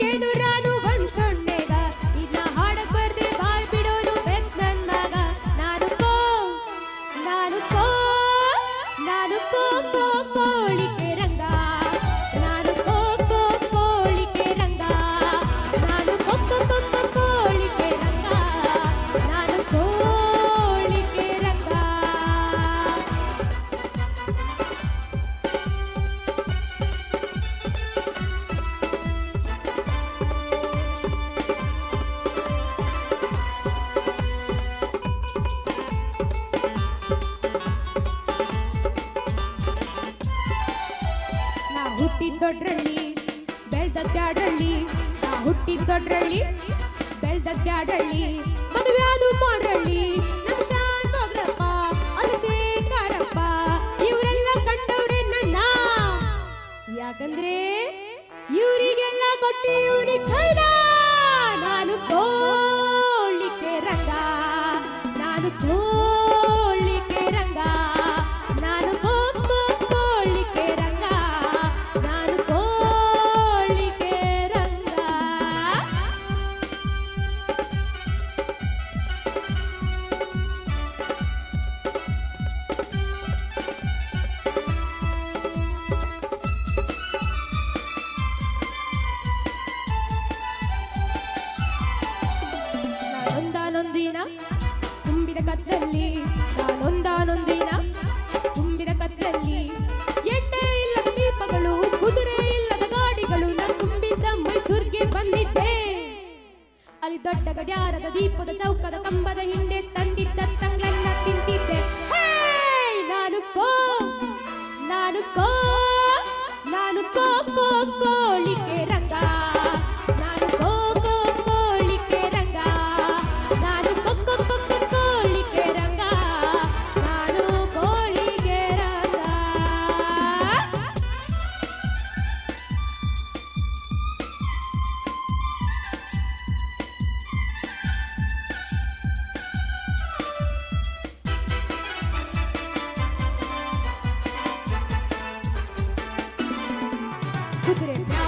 ಏನು ರಾನು ಒಂದ್ ಸೊನ್ನೆಗ ಇನ್ನ ಹಾಡಕ್ ಬರ್ದೆ ಬಾಯ್ ಬಿಡೋನು ಬೆಕ್ ನನ್ ಮಗ ನಾನು ಕೋ ಕೋಳಿಕೆ ರಂಗ ನಾನು ಕೋಳಿಕೆ ರಂಗ ನಾನು ಕೋಳಿಕೆ ರಂಗ ನಾನು ಕೋಳಿಕೆ ರಂಗ ಹುಟ್ಟಿದ್ದೊಡ್ರಳ್ಳಿ ಬೆಳ್ದದ್ಯಾಡಳ್ಳಿ ನಾ ಹುಟ್ಟಿದ್ದೊಡ್ರಳ್ಳಿ ಬೆಳ್ದದ್ಯಾಡಳ್ಳಿ ಮದುವೆಯಾದು ಮಾಡ್ರಳ್ಳಿ ನಮ್ಮ ಶಾಂತೋಗ್ರಪ್ಪ ಅಲಶೇಖರಪ್ಪ ಇವರೆಲ್ಲ ಕಂಡವ್ರೆ ನನ್ನ ಯಾಕಂದ್ರೆ ಇವರಿಗೆಲ್ಲ ಕೊಟ್ಟಿ ಇವ್ರಿಗೆ ಕೈಲ ನಾನು ಕೋಳಿಕೆ ರಂಗ ನಾನು ಕೋಳಿಕೆ ರಂಗ ನಾನು ಕೋಳಿಕೆ ರಂಗ ನಾನು ಕೋಳಿಕೆ ರಂಗ ನಾನೊಂದಾನೊಂದಿನ ತುಂಬಿದ ಕತ್ತಲ್ಲಿ ನಾನೊಂದಾನೊಂದಿನ ತುಂಬಿದ ಕತ್ತಲ್ಲಿ ಎಣ್ಣೆ ಇಲ್ಲದ ದೀಪಗಳು ಕುದುರೆ ಇಲ್ಲದ ಗಾಡಿಗಳು ನಾನು ತುಂಬಿದ್ದ ಮೈಸೂರಿಗೆ ಬಂದಿದ್ದೆ ಅಲ್ಲಿ ದೊಡ್ಡ ಗಡಿಯಾರದ ದೀಪದ ಚೌಕದ ಕಂಬದ ಹಿಂದೆ ತಂದಿದ್ದ ತಂಗ್ಳನ್ನ ತಿಂತಿದ್ದೆ ನಾನು ಕೋಳಿಕೆ ರಂಗ ನಾನು ಕೋಳಿಕೆ ರಂಗ ನಾನು ಕೋಳಿಕೆ ರಂಗ ನಾನು ಕೋಳಿಗೆ ರಂಗ ಕುದುರೆ ಮ್ಯಾಲೆ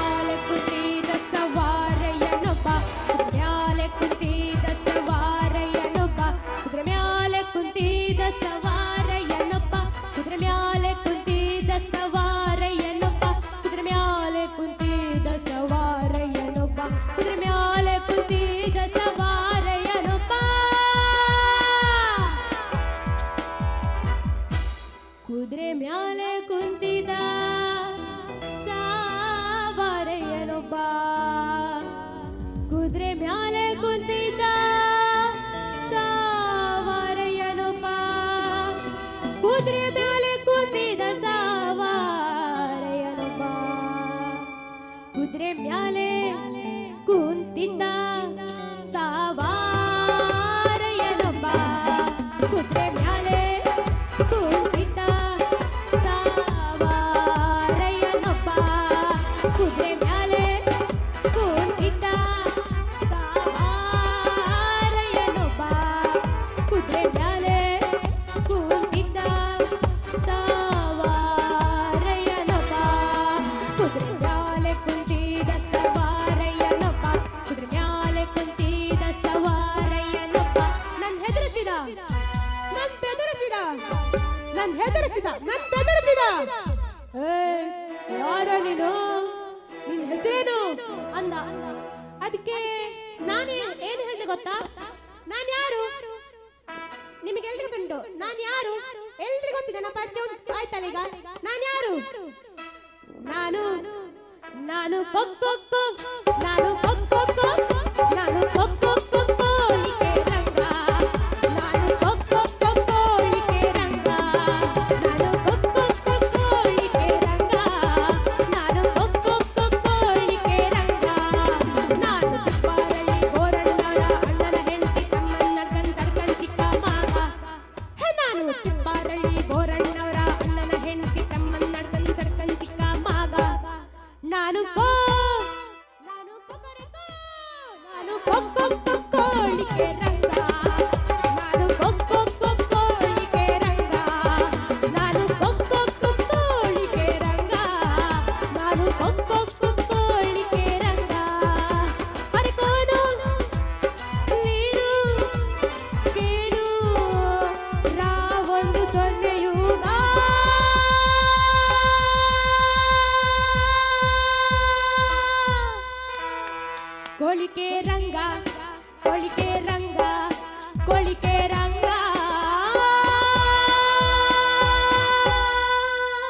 ಕುಂತಿದ್ದ ಸವಾರಯ್ಯನೊಬ್ಬ ಕುದುರೆ ಮ್ಯಾಲೆ ಕುಂತಿದ್ದ ಸವಾರಯ್ಯನೊಬ್ಬ ಕುದುರೆ ಮ್ಯಾಲೆ ಕುಂತಿದ್ದ ಸವಾರಯ್ಯನೊಬ್ಬ ಕುದುರೆ ಮ್ಯಾಲೆ ಕುಂತಿದ್ದ ಸವಾರಯ್ಯನೊಬ್ಬ ಕುದುರೆ ಮ್ಯಾಲೆ ಕುಂತಿದ್ದ ಸವಾರಯ್ಯನೊಬ್ಬ ಕುದುರೆ ಮ್ಯಾಲೆ ಕುಂತಿದ್ದ ಸವಾರಯ್ಯನೊಬ್ಬ ಕುದುರೆ ಮ್ಯಾಲೆ ಕುಂತಿದ್ದ ಸಾವಾರಯ್ಯನೊಬ್ಬ ಕುದುರೆ ಮ್ಯಾಲೆ ಕುಂತಿದ್ದ ಸಾವಾರಯ್ಯನೊಬ್ಬ ಕುದುರೆ ಮ್ಯಾಲೆ ಕುಂತಿದ್ದ ಸಾವಾರಯ್ಯನೊಬ್ಬ ಕುದುರೆ ಮ್ಯಾಲೆ ಕುಂತಿದ್ದ ಸಾವಾರಯ್ಯನೊಬ್ಬ ಕುದುರೆ ಮ್ಯಾಲೆ ಕುಂತಿದ್ದ ಸಾವಾರಯ್ಯನೊಬ್ಬ ಕುದುರೆ ಮ್ಯಾಲೆ ಕುಂತಿದ್ದ ಸಾವಾರಯ್ಯನೊಬ್ಬ ಕುದುರೆ ಮ್ಯಾಲೆ ಕುಂತಿದ್ದ ಸಾವಾರಯ್ಯನೊಬ್ಬ ಕುದುರೆ ಮ್ಯಾಲೆ ಕುಂತಿದ್ದ ಸವಾರಯ್ಯನೊಬ್ಬ ಕುದುರೆ ಮ್ಯಾಲೆ ಕುಂತಿದ್ದ ಸವಾರಯ್ಯನೊಬ್ಬ ನನ್ ಹೆದರಿಸಿದ ಯಾರ ನೀನು ನಿನ್ ಹೆಸರೇನು ಅಂದ ಅದಕ್ಕೆ ನಾನು ಏನು ಹೇಳಿದೆ ಗೊತ್ತಾ ನಾನು ಯಾರು ನಿಮಗೆಲ್ರಿಗೂ ಉಂಟು ನಾನು ಯಾರು ಎಲ್ರಿಗೂ ಗೊತ್ತಿದೆ ನನ್ನ ಪರಿಚಯ ಆಯ್ತಲ್ಲ ಈಗ ನಾನು ಯಾರು ನಾನು ನಾನು ಕೊಕ್ಕೊ ನಾನು ಕೊಕ್ಕೊ ನಾನು ಕೋಳಿಕೆ ರಂಗ ನಾನು ಕೋಳಿಕೆ ರಂಗ ನಾನು ಕೋಳಿಕೆ ರಂಗ ನಾನು ಕೋಳಿಕೆ ರಂಗ ನಾನು ತುಪ್ಪಾರಳ್ಳಿ ಗೋರಣ್ಣರ ಅಣ್ಣನ ಹೆಂಡತಿ ತಮ್ಮನ್ನ ನಡ್ಕಂಡ್ ಚಿಕ್ಕ ಮಗ ನಾನು ತುಪ್ಪಾರಳ್ಳಿ ಗೋರಣ್ಣರ ಅಣ್ಣನ ಹೆಂಡತಿ ತಮ್ಮನ್ನ ನಡ್ಕಂಡ್ ಚಿಕ್ಕ ಮಗ ನಾನು ಕೋಳಿಕೆ ರಂಗ ನಾನು ಕೋಳಿಕೆ ರಂಗ ನಾನು ಕೋಳಿಕೆ ರಂಗ ನಾನು ಕೋಳಿಕೆ ರಂಗ ಹೋಳಿಗೆ